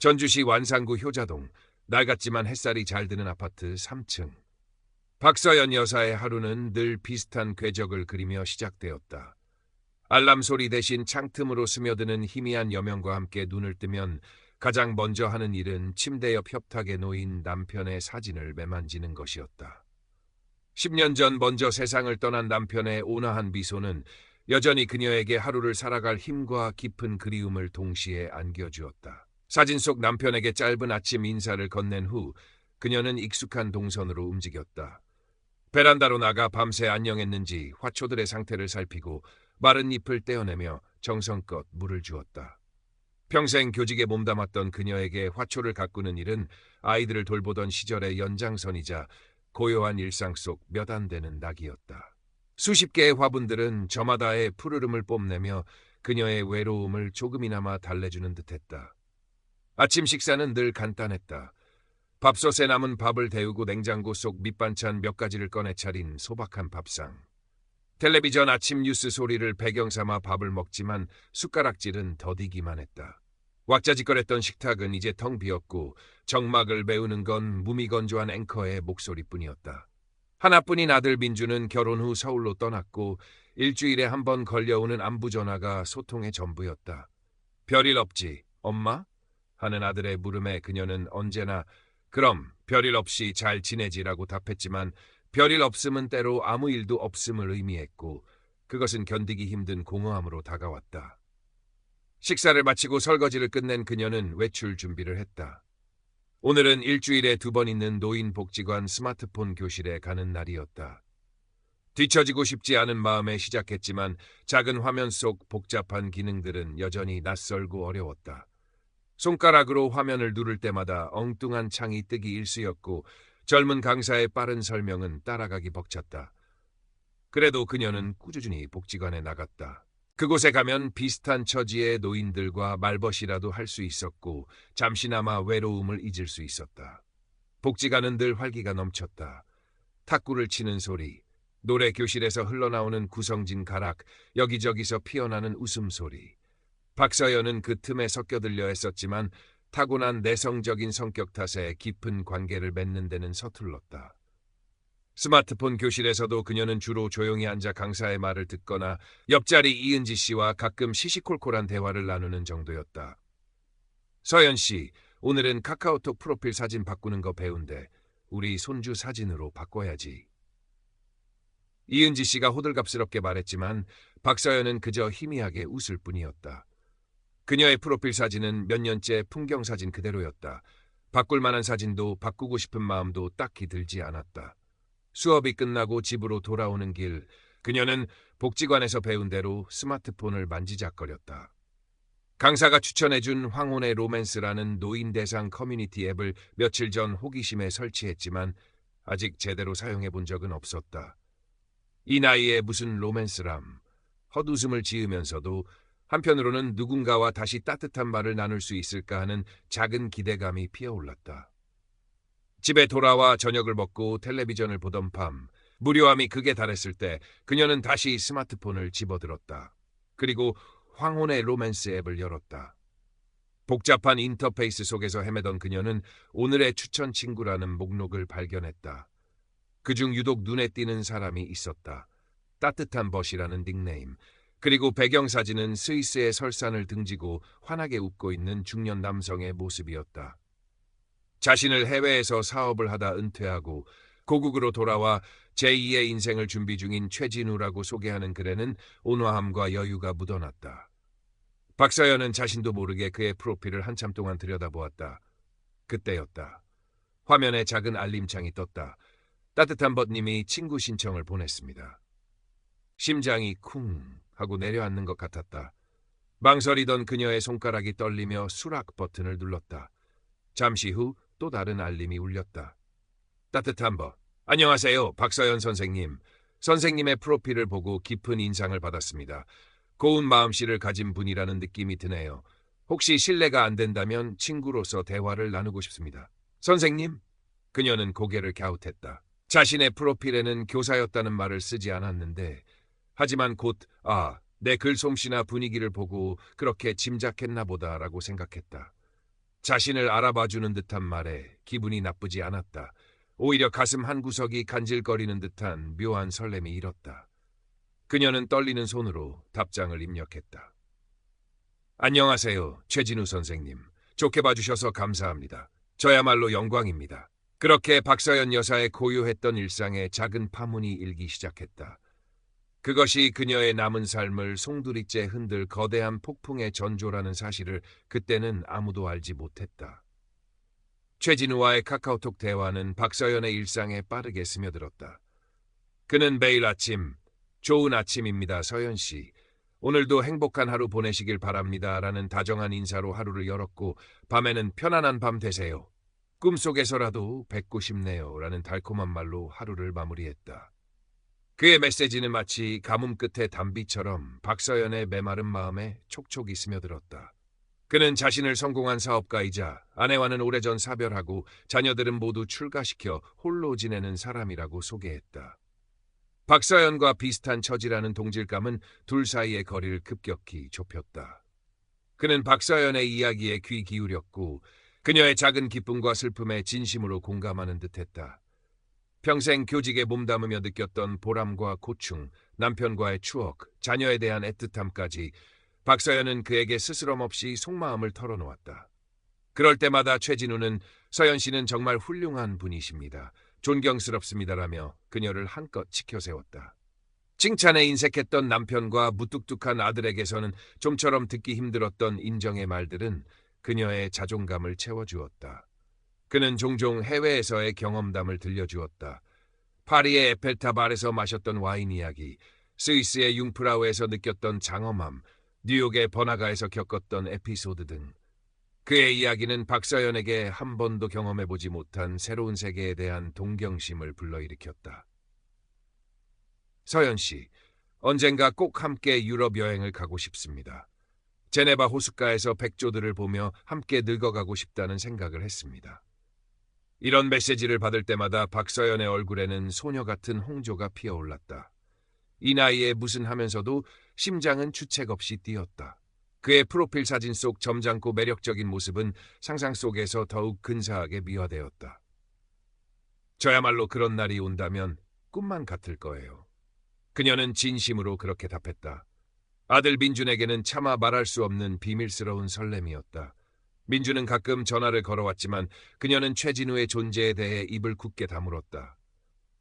전주시 완산구 효자동, 낡았지만 햇살이 잘 드는 아파트 3층. 박서연 여사의 하루는 늘 비슷한 궤적을 그리며 시작되었다. 알람 소리 대신 창틈으로 스며드는 희미한 여명과 함께 눈을 뜨면 가장 먼저 하는 일은 침대 옆 협탁에 놓인 남편의 사진을 매만지는 것이었다. 10년 전 먼저 세상을 떠난 남편의 온화한 미소는 여전히 그녀에게 하루를 살아갈 힘과 깊은 그리움을 동시에 안겨주었다. 사진 속 남편에게 짧은 아침 인사를 건넨 후 그녀는 익숙한 동선으로 움직였다. 베란다로 나가 밤새 안녕했는지 화초들의 상태를 살피고 마른 잎을 떼어내며 정성껏 물을 주었다. 평생 교직에 몸담았던 그녀에게 화초를 가꾸는 일은 아이들을 돌보던 시절의 연장선이자 고요한 일상 속 몇 안 되는 낙이었다. 수십 개의 화분들은 저마다의 푸르름을 뽐내며 그녀의 외로움을 조금이나마 달래주는 듯했다. 아침 식사는 늘 간단했다. 밥솥에 남은 밥을 데우고 냉장고 속 밑반찬 몇 가지를 꺼내 차린 소박한 밥상. 텔레비전 아침 뉴스 소리를 배경 삼아 밥을 먹지만 숟가락질은 더디기만 했다. 왁자지껄했던 식탁은 이제 텅 비었고 정막을 메우는 건 무미건조한 앵커의 목소리뿐이었다. 하나뿐인 아들 민주는 결혼 후 서울로 떠났고 일주일에 한 번 걸려오는 안부 전화가 소통의 전부였다. 별일 없지, 엄마? 하는 아들의 물음에 그녀는 언제나 그럼 별일 없이 잘 지내지라고 답했지만 별일 없음은 때로 아무 일도 없음을 의미했고 그것은 견디기 힘든 공허함으로 다가왔다. 식사를 마치고 설거지를 끝낸 그녀는 외출 준비를 했다. 오늘은 일주일에 2번 있는 노인복지관 스마트폰 교실에 가는 날이었다. 뒤처지고 싶지 않은 마음에 시작했지만 작은 화면 속 복잡한 기능들은 여전히 낯설고 어려웠다. 손가락으로 화면을 누를 때마다 엉뚱한 창이 뜨기 일쑤였고 젊은 강사의 빠른 설명은 따라가기 벅찼다. 그래도 그녀는 꾸준히 복지관에 나갔다. 그곳에 가면 비슷한 처지의 노인들과 말벗이라도 할 수 있었고 잠시나마 외로움을 잊을 수 있었다. 복지관은 늘 활기가 넘쳤다. 탁구를 치는 소리, 노래 교실에서 흘러나오는 구성진 가락, 여기저기서 피어나는 웃음소리. 박서연은 그 틈에 섞여들려 했었지만 타고난 내성적인 성격 탓에 깊은 관계를 맺는 데는 서툴렀다. 스마트폰 교실에서도 그녀는 주로 조용히 앉아 강사의 말을 듣거나 옆자리 이은지 씨와 가끔 시시콜콜한 대화를 나누는 정도였다. 서연 씨, 오늘은 카카오톡 프로필 사진 바꾸는 거 배운대. 우리 손주 사진으로 바꿔야지. 이은지 씨가 호들갑스럽게 말했지만 박서연은 그저 희미하게 웃을 뿐이었다. 그녀의 프로필 사진은 몇 년째 풍경 사진 그대로였다. 바꿀 만한 사진도 바꾸고 싶은 마음도 딱히 들지 않았다. 수업이 끝나고 집으로 돌아오는 길, 그녀는 복지관에서 배운 대로 스마트폰을 만지작거렸다. 강사가 추천해준 황혼의 로맨스라는 노인 대상 커뮤니티 앱을 며칠 전 호기심에 설치했지만 아직 제대로 사용해본 적은 없었다. 이 나이에 무슨 로맨스람, 헛웃음을 지으면서도 한편으로는 누군가와 다시 따뜻한 말을 나눌 수 있을까 하는 작은 기대감이 피어올랐다. 집에 돌아와 저녁을 먹고 텔레비전을 보던 밤, 무료함이 극에 달했을 때 그녀는 다시 스마트폰을 집어들었다. 그리고 황혼의 로맨스 앱을 열었다. 복잡한 인터페이스 속에서 헤매던 그녀는 오늘의 추천 친구라는 목록을 발견했다. 그중 유독 눈에 띄는 사람이 있었다. 따뜻한 벗이라는 닉네임. 그리고 배경사진은 스위스의 설산을 등지고 환하게 웃고 있는 중년 남성의 모습이었다. 자신을 해외에서 사업을 하다 은퇴하고 고국으로 돌아와 제2의 인생을 준비 중인 최진우라고 소개하는 글에는 온화함과 여유가 묻어났다. 박서연은 자신도 모르게 그의 프로필을 한참 동안 들여다보았다. 그때였다. 화면에 작은 알림창이 떴다. 따뜻한 벗님이 친구 신청을 보냈습니다. 심장이 쿵 하고 내려앉는 것 같았다. 망설이던 그녀의 손가락이 떨리며 수락 버튼을 눌렀다. 잠시 후 또 다른 알림이 울렸다. 따뜻한 벗. 안녕하세요, 박서연 선생님. 선생님의 프로필을 보고 깊은 인상을 받았습니다. 고운 마음씨를 가진 분이라는 느낌이 드네요. 혹시 실례가 안 된다면 친구로서 대화를 나누고 싶습니다. 선생님? 그녀는 고개를 갸웃했다. 자신의 프로필에는 교사였다는 말을 쓰지 않았는데 하지만 곧 내 글솜씨나 분위기를 보고 그렇게 짐작했나 보다라고 생각했다. 자신을 알아봐주는 듯한 말에 기분이 나쁘지 않았다. 오히려 가슴 한구석이 간질거리는 듯한 묘한 설렘이 일었다. 그녀는 떨리는 손으로 답장을 입력했다. 안녕하세요, 최진우 선생님. 좋게 봐주셔서 감사합니다. 저야말로 영광입니다. 그렇게 박서연 여사의 고요했던 일상에 작은 파문이 일기 시작했다. 그것이 그녀의 남은 삶을 송두리째 흔들 거대한 폭풍의 전조라는 사실을 그때는 아무도 알지 못했다. 최진우와의 카카오톡 대화는 박서연의 일상에 빠르게 스며들었다. 그는 매일 아침, 좋은 아침입니다, 서연 씨. 오늘도 행복한 하루 보내시길 바랍니다. 라는 다정한 인사로 하루를 열었고, 밤에는 편안한 밤 되세요. 꿈속에서라도 뵙고 싶네요. 라는 달콤한 말로 하루를 마무리했다. 그의 메시지는 마치 가뭄 끝의 단비처럼 박서연의 메마른 마음에 촉촉이 스며들었다. 그는 자신을 성공한 사업가이자 아내와는 오래전 사별하고 자녀들은 모두 출가시켜 홀로 지내는 사람이라고 소개했다. 박서연과 비슷한 처지라는 동질감은 둘 사이의 거리를 급격히 좁혔다. 그는 박서연의 이야기에 귀 기울였고 그녀의 작은 기쁨과 슬픔에 진심으로 공감하는 듯했다. 평생 교직에 몸담으며 느꼈던 보람과 고충, 남편과의 추억, 자녀에 대한 애틋함까지 박서연은 그에게 스스럼 없이 속마음을 털어놓았다. 그럴 때마다 최진우는 서연 씨는 정말 훌륭한 분이십니다. 존경스럽습니다라며 그녀를 한껏 치켜세웠다. 칭찬에 인색했던 남편과 무뚝뚝한 아들에게서는 좀처럼 듣기 힘들었던 인정의 말들은 그녀의 자존감을 채워주었다. 그는 종종 해외에서의 경험담을 들려주었다. 파리의 에펠탑 아래서 마셨던 와인 이야기, 스위스의 융프라우에서 느꼈던 장엄함, 뉴욕의 번화가에서 겪었던 에피소드 등 그의 이야기는 박서연에게 한 번도 경험해보지 못한 새로운 세계에 대한 동경심을 불러일으켰다. 서연 씨, 언젠가 꼭 함께 유럽 여행을 가고 싶습니다. 제네바 호숫가에서 백조들을 보며 함께 늙어가고 싶다는 생각을 했습니다. 이런 메시지를 받을 때마다 박서연의 얼굴에는 소녀 같은 홍조가 피어올랐다. 이 나이에 무슨 하면서도 심장은 주책 없이 뛰었다. 그의 프로필 사진 속 점잖고 매력적인 모습은 상상 속에서 더욱 근사하게 미화되었다. 저야말로 그런 날이 온다면 꿈만 같을 거예요. 그녀는 진심으로 그렇게 답했다. 아들 민준에게는 차마 말할 수 없는 비밀스러운 설렘이었다. 민준은 가끔 전화를 걸어왔지만 그녀는 최진우의 존재에 대해 입을 굳게 다물었다.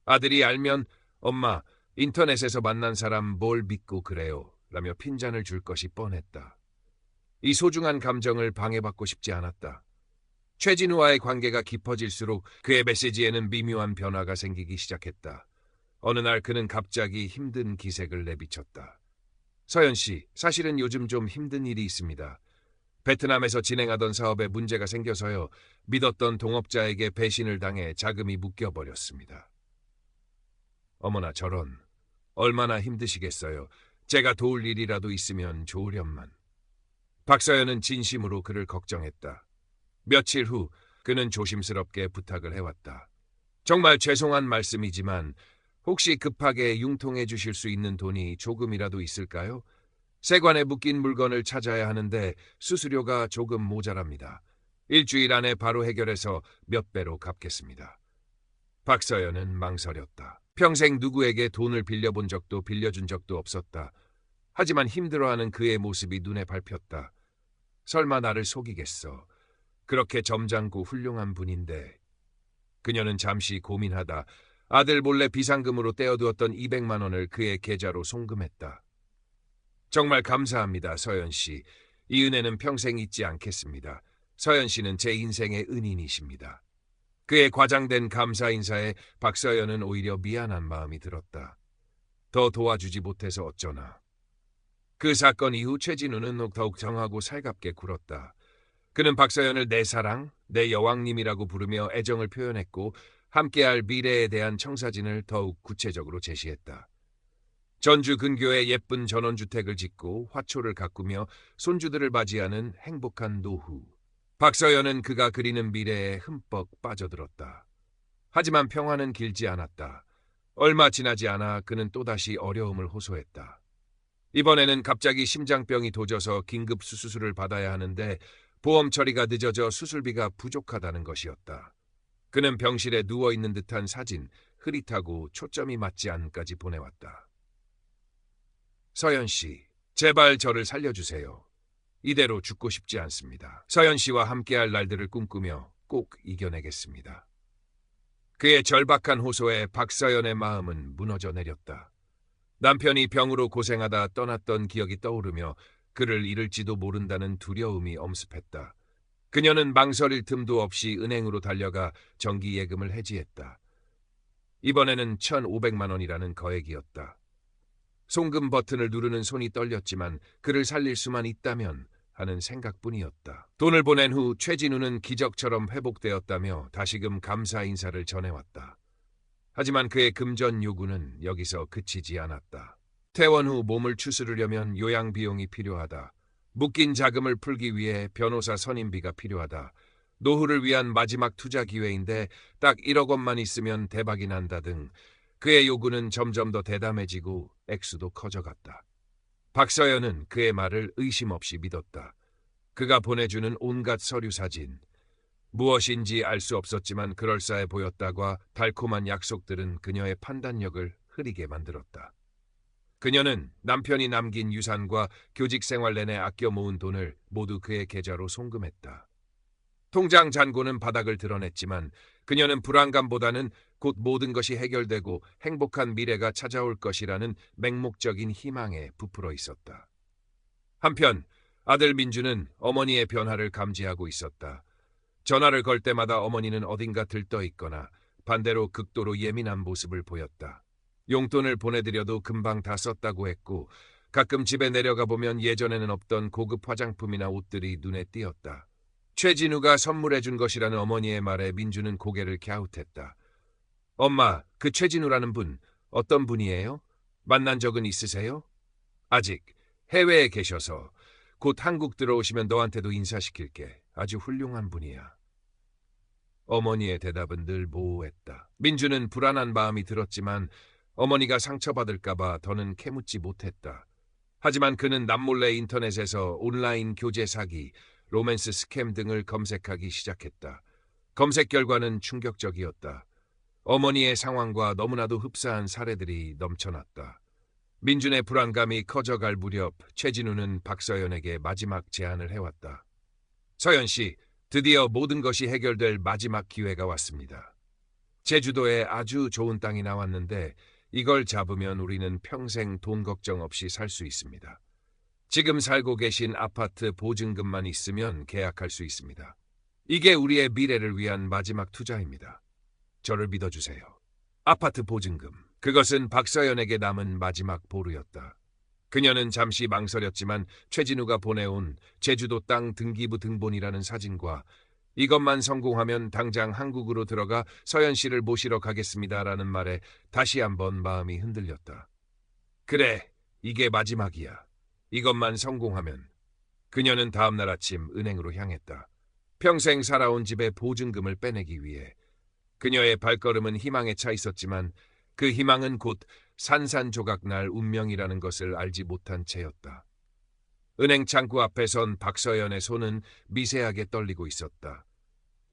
아들이 알면 엄마, 인터넷에서 만난 사람 뭘 믿고 그래요? 라며 핀잔을 줄 것이 뻔했다. 이 소중한 감정을 방해받고 싶지 않았다. 최진우와의 관계가 깊어질수록 그의 메시지에는 미묘한 변화가 생기기 시작했다. 어느 날 그는 갑자기 힘든 기색을 내비쳤다. 서연 씨, 사실은 요즘 좀 힘든 일이 있습니다. 베트남에서 진행하던 사업에 문제가 생겨서요. 믿었던 동업자에게 배신을 당해 자금이 묶여버렸습니다. 어머나 저런, 얼마나 힘드시겠어요. 제가 도울 일이라도 있으면 좋으련만. 박서연은 진심으로 그를 걱정했다. 며칠 후 그는 조심스럽게 부탁을 해왔다. 정말 죄송한 말씀이지만 혹시 급하게 융통해 주실 수 있는 돈이 조금이라도 있을까요? 세관에 묶인 물건을 찾아야 하는데 수수료가 조금 모자랍니다. 일주일 안에 바로 해결해서 몇 배로 갚겠습니다. 박서연은 망설였다. 평생 누구에게 돈을 빌려본 적도 빌려준 적도 없었다. 하지만 힘들어하는 그의 모습이 눈에 밟혔다. 설마 나를 속이겠어. 그렇게 점잖고 훌륭한 분인데. 그녀는 잠시 고민하다 아들 몰래 비상금으로 떼어두었던 200만 원을 그의 계좌로 송금했다. 정말 감사합니다, 서연 씨. 이 은혜는 평생 잊지 않겠습니다. 서연 씨는 제 인생의 은인이십니다. 그의 과장된 감사 인사에 박서연은 오히려 미안한 마음이 들었다. 더 도와주지 못해서 어쩌나. 그 사건 이후 최진우는 더욱 정하고 살갑게 굴었다. 그는 박서연을 내 사랑, 내 여왕님이라고 부르며 애정을 표현했고 함께할 미래에 대한 청사진을 더욱 구체적으로 제시했다. 전주 근교에 예쁜 전원주택을 짓고 화초를 가꾸며 손주들을 맞이하는 행복한 노후. 박서연은 그가 그리는 미래에 흠뻑 빠져들었다. 하지만 평화는 길지 않았다. 얼마 지나지 않아 그는 또다시 어려움을 호소했다. 이번에는 갑자기 심장병이 도져서 긴급 수술을 받아야 하는데 보험 처리가 늦어져 수술비가 부족하다는 것이었다. 그는 병실에 누워있는 듯한 사진, 흐릿하고 초점이 맞지 않은까지 보내왔다. 서연 씨, 제발 저를 살려주세요. 이대로 죽고 싶지 않습니다. 서연 씨와 함께할 날들을 꿈꾸며 꼭 이겨내겠습니다. 그의 절박한 호소에 박서연의 마음은 무너져 내렸다. 남편이 병으로 고생하다 떠났던 기억이 떠오르며 그를 잃을지도 모른다는 두려움이 엄습했다. 그녀는 망설일 틈도 없이 은행으로 달려가 정기 예금을 해지했다. 이번에는 1,500만 원이라는 거액이었다. 송금 버튼을 누르는 손이 떨렸지만 그를 살릴 수만 있다면 하는 생각뿐이었다. 돈을 보낸 후 최진우는 기적처럼 회복되었다며 다시금 감사 인사를 전해왔다. 하지만 그의 금전 요구는 여기서 그치지 않았다. 퇴원 후 몸을 추스르려면 요양 비용이 필요하다. 묶인 자금을 풀기 위해 변호사 선임비가 필요하다. 노후를 위한 마지막 투자 기회인데 딱 1억 원만 있으면 대박이 난다 등 그의 요구는 점점 더 대담해지고 액수도 커져갔다. 박서연은 그의 말을 의심 없이 믿었다. 그가 보내주는 온갖 서류 사진, 무엇인지 알 수 없었지만 그럴싸해 보였다과 달콤한 약속들은 그녀의 판단력을 흐리게 만들었다. 그녀는 남편이 남긴 유산과 교직 생활 내내 아껴 모은 돈을 모두 그의 계좌로 송금했다. 통장 잔고는 바닥을 드러냈지만 그녀는 불안감보다는 곧 모든 것이 해결되고 행복한 미래가 찾아올 것이라는 맹목적인 희망에 부풀어 있었다. 한편 아들 민주는 어머니의 변화를 감지하고 있었다. 전화를 걸 때마다 어머니는 어딘가 들떠 있거나 반대로 극도로 예민한 모습을 보였다. 용돈을 보내드려도 금방 다 썼다고 했고 가끔 집에 내려가 보면 예전에는 없던 고급 화장품이나 옷들이 눈에 띄었다. 최진우가 선물해준 것이라는 어머니의 말에 민주는 고개를 갸웃했다. 엄마, 그 최진우라는 분 어떤 분이에요? 만난 적은 있으세요? 아직 해외에 계셔서 곧 한국 들어오시면 너한테도 인사시킬게. 아주 훌륭한 분이야. 어머니의 대답은 늘 모호했다. 민주는 불안한 마음이 들었지만 어머니가 상처받을까봐 더는 캐묻지 못했다. 하지만 그는 남몰래 인터넷에서 온라인 교제 사기, 로맨스 스캠 등을 검색하기 시작했다. 검색 결과는 충격적이었다. 어머니의 상황과 너무나도 흡사한 사례들이 넘쳐났다. 민준의 불안감이 커져갈 무렵 최진우는 박서연에게 마지막 제안을 해왔다. 서연 씨, 드디어 모든 것이 해결될 마지막 기회가 왔습니다. 제주도에 아주 좋은 땅이 나왔는데 이걸 잡으면 우리는 평생 돈 걱정 없이 살 수 있습니다. 지금 살고 계신 아파트 보증금만 있으면 계약할 수 있습니다. 이게 우리의 미래를 위한 마지막 투자입니다. 저를 믿어주세요. 아파트 보증금. 그것은 박서연에게 남은 마지막 보루였다. 그녀는 잠시 망설였지만 최진우가 보내온 제주도 땅 등기부 등본이라는 사진과 이것만 성공하면 당장 한국으로 들어가 서연 씨를 모시러 가겠습니다라는 말에 다시 한번 마음이 흔들렸다. 그래, 이게 마지막이야. 이것만 성공하면. 그녀는 다음날 아침 은행으로 향했다. 평생 살아온 집의 보증금을 빼내기 위해. 그녀의 발걸음은 희망에 차 있었지만 그 희망은 곧 산산조각날 운명이라는 것을 알지 못한 채였다. 은행 창구 앞에 선 박서연의 손은 미세하게 떨리고 있었다.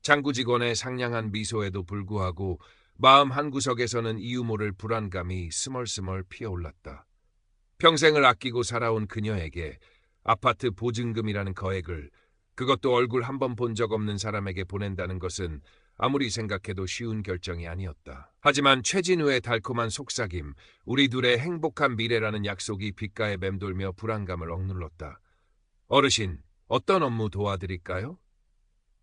창구 직원의 상냥한 미소에도 불구하고 마음 한구석에서는 이유 모를 불안감이 스멀스멀 피어올랐다. 평생을 아끼고 살아온 그녀에게 아파트 보증금이라는 거액을, 그것도 얼굴 한 번 본 적 없는 사람에게 보낸다는 것은 아무리 생각해도 쉬운 결정이 아니었다. 하지만 최진우의 달콤한 속삭임, 우리 둘의 행복한 미래라는 약속이 귓가에 맴돌며 불안감을 억눌렀다. 어르신, 어떤 업무 도와드릴까요?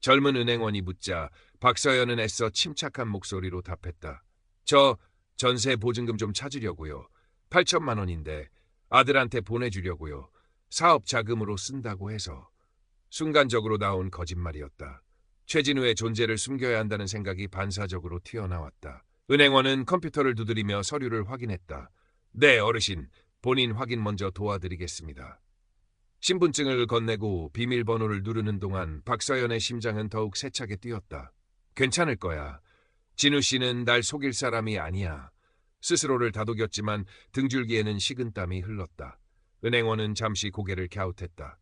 젊은 은행원이 묻자 박서연은 애써 침착한 목소리로 답했다. 저 전세 보증금 좀 찾으려고요. 8천만 원인데 아들한테 보내주려고요. 사업 자금으로 쓴다고 해서. 순간적으로 나온 거짓말이었다. 최진우의 존재를 숨겨야 한다는 생각이 반사적으로 튀어나왔다. 은행원은 컴퓨터를 두드리며 서류를 확인했다. 네, 어르신. 본인 확인 먼저 도와드리겠습니다. 신분증을 건네고 비밀번호를 누르는 동안 박서연의 심장은 더욱 세차게 뛰었다. 괜찮을 거야. 진우 씨는 날 속일 사람이 아니야. 스스로를 다독였지만 등줄기에는 식은땀이 흘렀다. 은행원은 잠시 고개를 갸웃했다.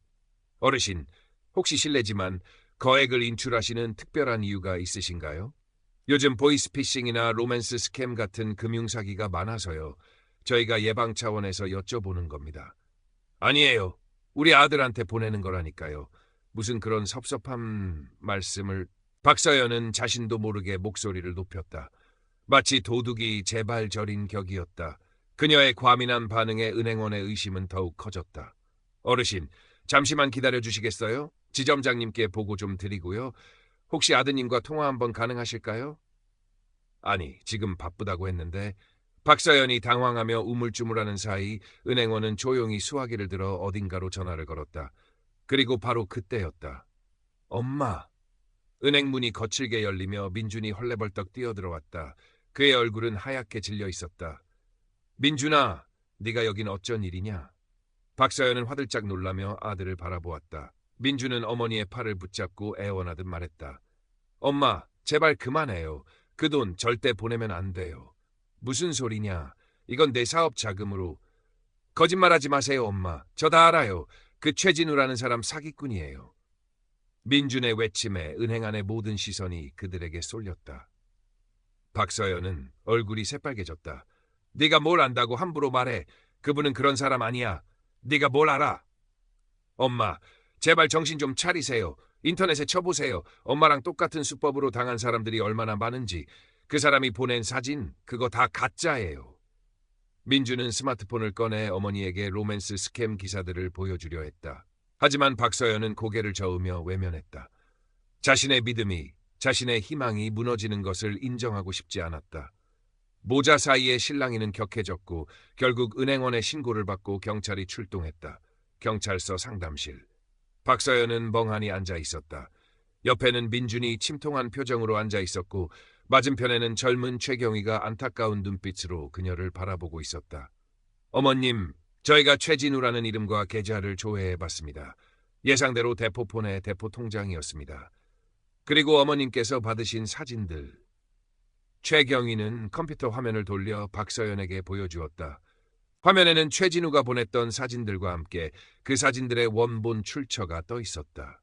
어르신, 혹시 실례지만 거액을 인출하시는 특별한 이유가 있으신가요? 요즘 보이스피싱이나 로맨스 스캠 같은 금융사기가 많아서요. 저희가 예방 차원에서 여쭤보는 겁니다. 아니에요. 우리 아들한테 보내는 거라니까요. 무슨 그런 섭섭한 말씀을. 박서연은 자신도 모르게 목소리를 높였다. 마치 도둑이 제발 저린 격이었다. 그녀의 과민한 반응에 은행원의 의심은 더욱 커졌다. 어르신, 잠시만 기다려 주시겠어요? 지점장님께 보고 좀 드리고요. 혹시 아드님과 통화 한번 가능하실까요? 아니, 지금 바쁘다고 했는데. 박서연이 당황하며 우물쭈물하는 사이 은행원은 조용히 수화기를 들어 어딘가로 전화를 걸었다. 그리고 바로 그때였다. 엄마! 은행 문이 거칠게 열리며 민준이 헐레벌떡 뛰어들어왔다. 그의 얼굴은 하얗게 질려 있었다. 민준아, 네가 여긴 어쩐 일이냐? 박서연은 화들짝 놀라며 아들을 바라보았다. 민준은 어머니의 팔을 붙잡고 애원하듯 말했다. 엄마, 제발 그만해요. 그 돈 절대 보내면 안 돼요. 무슨 소리냐? 이건 내 사업 자금으로. 거짓말하지 마세요, 엄마. 저 다 알아요. 그 최진우라는 사람 사기꾼이에요. 민준의 외침에 은행 안의 모든 시선이 그들에게 쏠렸다. 박서연은 얼굴이 새빨개졌다. 네가 뭘 안다고 함부로 말해. 그분은 그런 사람 아니야. 네가 뭘 알아? 엄마, 제발 정신 좀 차리세요. 인터넷에 쳐보세요. 엄마랑 똑같은 수법으로 당한 사람들이 얼마나 많은지. 그 사람이 보낸 사진, 그거 다 가짜예요. 민주는 스마트폰을 꺼내 어머니에게 로맨스 스캠 기사들을 보여주려 했다. 하지만 박서연은 고개를 저으며 외면했다. 자신의 믿음이, 자신의 희망이 무너지는 것을 인정하고 싶지 않았다. 모자 사이에 실랑이는 격해졌고 결국 은행원의 신고를 받고 경찰이 출동했다. 경찰서 상담실. 박서연은 멍하니 앉아 있었다. 옆에는 민준이 침통한 표정으로 앉아 있었고 맞은편에는 젊은 최경희가 안타까운 눈빛으로 그녀를 바라보고 있었다. 어머님, 저희가 최진우라는 이름과 계좌를 조회해봤습니다. 예상대로 대포폰의 대포통장이었습니다. 그리고 어머님께서 받으신 사진들. 최경희는 컴퓨터 화면을 돌려 박서연에게 보여주었다. 화면에는 최진우가 보냈던 사진들과 함께 그 사진들의 원본 출처가 떠 있었다.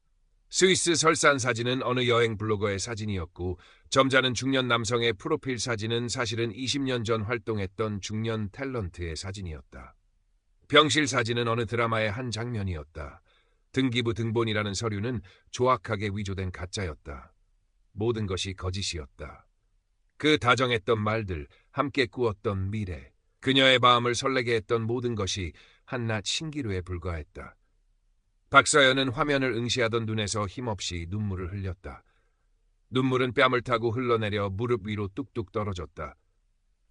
스위스 설산 사진은 어느 여행 블로거의 사진이었고 점잖은 중년 남성의 프로필 사진은 사실은 20년 전 활동했던 중년 탤런트의 사진이었다. 병실 사진은 어느 드라마의 한 장면이었다. 등기부 등본이라는 서류는 조악하게 위조된 가짜였다. 모든 것이 거짓이었다. 그 다정했던 말들, 함께 꾸었던 미래, 그녀의 마음을 설레게 했던 모든 것이 한낱 신기루에 불과했다. 박서연은 화면을 응시하던 눈에서 힘없이 눈물을 흘렸다. 눈물은 뺨을 타고 흘러내려 무릎 위로 뚝뚝 떨어졌다.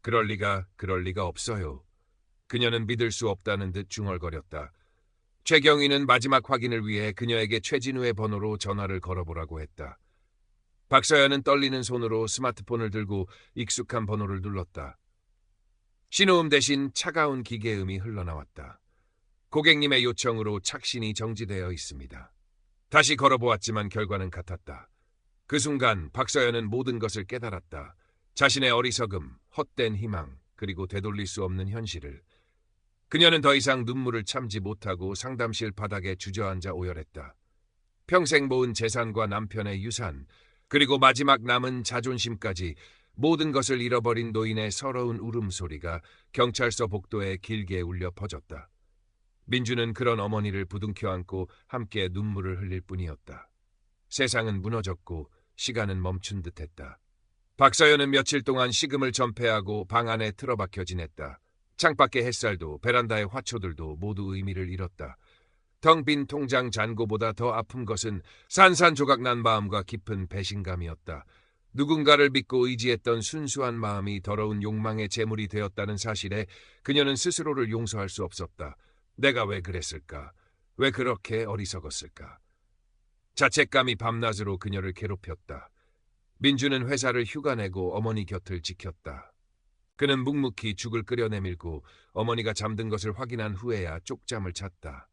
그럴 리가 없어요. 그녀는 믿을 수 없다는 듯 중얼거렸다. 최경희는 마지막 확인을 위해 그녀에게 최진우의 번호로 전화를 걸어보라고 했다. 박서연은 떨리는 손으로 스마트폰을 들고 익숙한 번호를 눌렀다. 신호음 대신 차가운 기계음이 흘러나왔다. 고객님의 요청으로 착신이 정지되어 있습니다. 다시 걸어보았지만 결과는 같았다. 그 순간 박서연은 모든 것을 깨달았다. 자신의 어리석음, 헛된 희망, 그리고 되돌릴 수 없는 현실을. 그녀는 더 이상 눈물을 참지 못하고 상담실 바닥에 주저앉아 오열했다. 평생 모은 재산과 남편의 유산, 그리고 마지막 남은 자존심까지 모든 것을 잃어버린 노인의 서러운 울음소리가 경찰서 복도에 길게 울려 퍼졌다. 민주는 그런 어머니를 부둥켜 안고 함께 눈물을 흘릴 뿐이었다. 세상은 무너졌고 시간은 멈춘 듯했다. 박서연은 며칠 동안 식음을 전폐하고 방 안에 틀어박혀 지냈다. 창밖의 햇살도 베란다의 화초들도 모두 의미를 잃었다. 텅 빈 통장 잔고보다 더 아픈 것은 산산조각난 마음과 깊은 배신감이었다. 누군가를 믿고 의지했던 순수한 마음이 더러운 욕망의 제물이 되었다는 사실에 그녀는 스스로를 용서할 수 없었다. 내가 왜 그랬을까? 왜 그렇게 어리석었을까? 자책감이 밤낮으로 그녀를 괴롭혔다. 민주는 회사를 휴가내고 어머니 곁을 지켰다. 그는 묵묵히 죽을 끓여 내밀고 어머니가 잠든 것을 확인한 후에야 쪽잠을 잤다.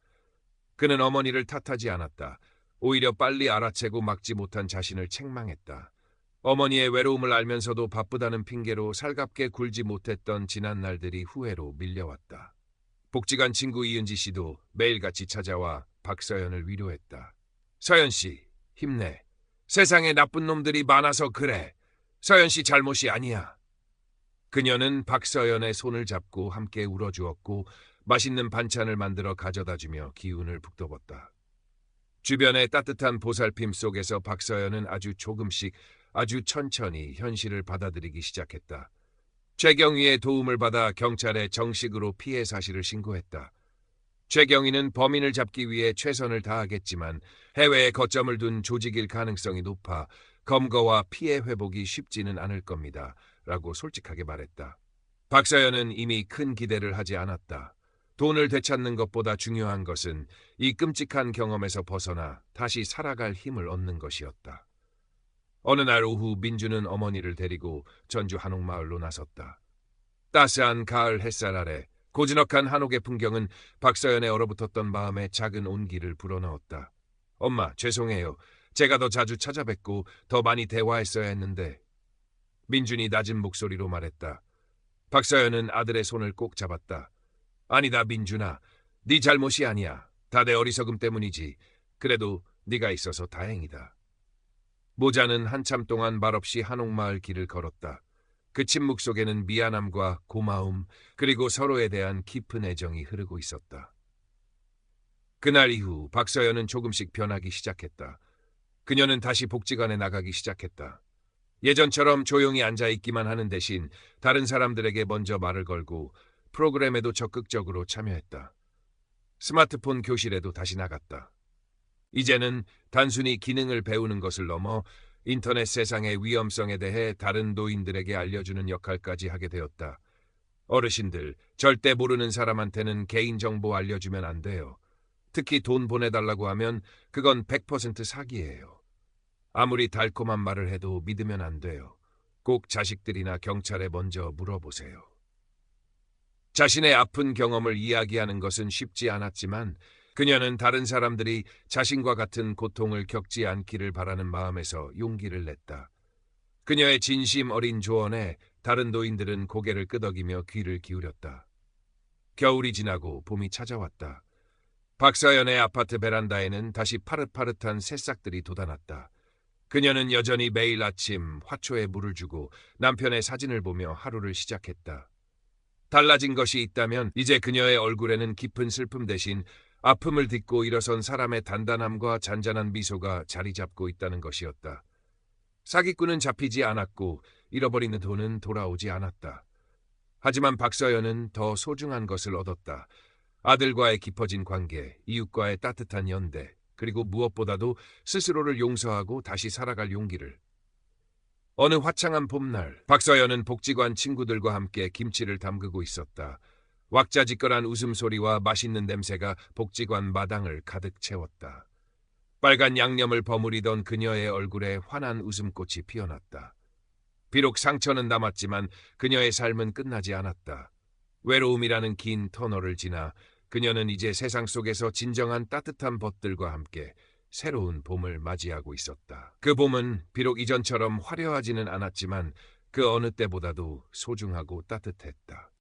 그는 어머니를 탓하지 않았다. 오히려 빨리 알아채고 막지 못한 자신을 책망했다. 어머니의 외로움을 알면서도 바쁘다는 핑계로 살갑게 굴지 못했던 지난 날들이 후회로 밀려왔다. 복지관 친구 이은지 씨도 매일같이 찾아와 박서연을 위로했다. 서연 씨, 힘내. 세상에 나쁜 놈들이 많아서 그래. 서연 씨 잘못이 아니야. 그녀는 박서연의 손을 잡고 함께 울어주었고 맛있는 반찬을 만들어 가져다주며 기운을 북돋웠다. 주변의 따뜻한 보살핌 속에서 박서연은 아주 조금씩 아주 천천히 현실을 받아들이기 시작했다. 최경위의 도움을 받아 경찰에 정식으로 피해 사실을 신고했다. 최경위는 범인을 잡기 위해 최선을 다하겠지만 해외에 거점을 둔 조직일 가능성이 높아 검거와 피해 회복이 쉽지는 않을 겁니다. 라고 솔직하게 말했다. 박서연은 이미 큰 기대를 하지 않았다. 돈을 되찾는 것보다 중요한 것은 이 끔찍한 경험에서 벗어나 다시 살아갈 힘을 얻는 것이었다. 어느 날 오후 민주는 어머니를 데리고 전주 한옥마을로 나섰다. 따스한 가을 햇살 아래 고즈넉한 한옥의 풍경은 박서연의 얼어붙었던 마음에 작은 온기를 불어넣었다. 엄마, 죄송해요. 제가 더 자주 찾아뵙고 더 많이 대화했어야 했는데. 민준이 낮은 목소리로 말했다. 박서연은 아들의 손을 꼭 잡았다. 아니다, 민준아. 네 잘못이 아니야. 다 내 어리석음 때문이지. 그래도 네가 있어서 다행이다. 모자는 한참 동안 말없이 한옥마을 길을 걸었다. 그 침묵 속에는 미안함과 고마움 그리고 서로에 대한 깊은 애정이 흐르고 있었다. 그날 이후 박서연은 조금씩 변하기 시작했다. 그녀는 다시 복지관에 나가기 시작했다. 예전처럼 조용히 앉아있기만 하는 대신 다른 사람들에게 먼저 말을 걸고 프로그램에도 적극적으로 참여했다. 스마트폰 교실에도 다시 나갔다. 이제는 단순히 기능을 배우는 것을 넘어 인터넷 세상의 위험성에 대해 다른 노인들에게 알려주는 역할까지 하게 되었다. 어르신들, 절대 모르는 사람한테는 개인정보 알려주면 안 돼요. 특히 돈 보내달라고 하면 그건 100% 사기예요. 아무리 달콤한 말을 해도 믿으면 안 돼요. 꼭 자식들이나 경찰에 먼저 물어보세요. 자신의 아픈 경험을 이야기하는 것은 쉽지 않았지만 그녀는 다른 사람들이 자신과 같은 고통을 겪지 않기를 바라는 마음에서 용기를 냈다. 그녀의 진심 어린 조언에 다른 노인들은 고개를 끄덕이며 귀를 기울였다. 겨울이 지나고 봄이 찾아왔다. 박서연의 아파트 베란다에는 다시 파릇파릇한 새싹들이 돋아났다. 그녀는 여전히 매일 아침 화초에 물을 주고 남편의 사진을 보며 하루를 시작했다. 달라진 것이 있다면 이제 그녀의 얼굴에는 깊은 슬픔 대신 아픔을 딛고 일어선 사람의 단단함과 잔잔한 미소가 자리 잡고 있다는 것이었다. 사기꾼은 잡히지 않았고 잃어버리는 돈은 돌아오지 않았다. 하지만 박서연은 더 소중한 것을 얻었다. 아들과의 깊어진 관계, 이웃과의 따뜻한 연대, 그리고 무엇보다도 스스로를 용서하고 다시 살아갈 용기를. 어느 화창한 봄날, 박서연은 복지관 친구들과 함께 김치를 담그고 있었다. 왁자지껄한 웃음소리와 맛있는 냄새가 복지관 마당을 가득 채웠다. 빨간 양념을 버무리던 그녀의 얼굴에 환한 웃음꽃이 피어났다. 비록 상처는 남았지만 그녀의 삶은 끝나지 않았다. 외로움이라는 긴 터널을 지나 그녀는 이제 세상 속에서 진정한 따뜻한 벗들과 함께 새로운 봄을 맞이하고 있었다. 그 봄은 비록 이전처럼 화려하지는 않았지만 그 어느 때보다도 소중하고 따뜻했다.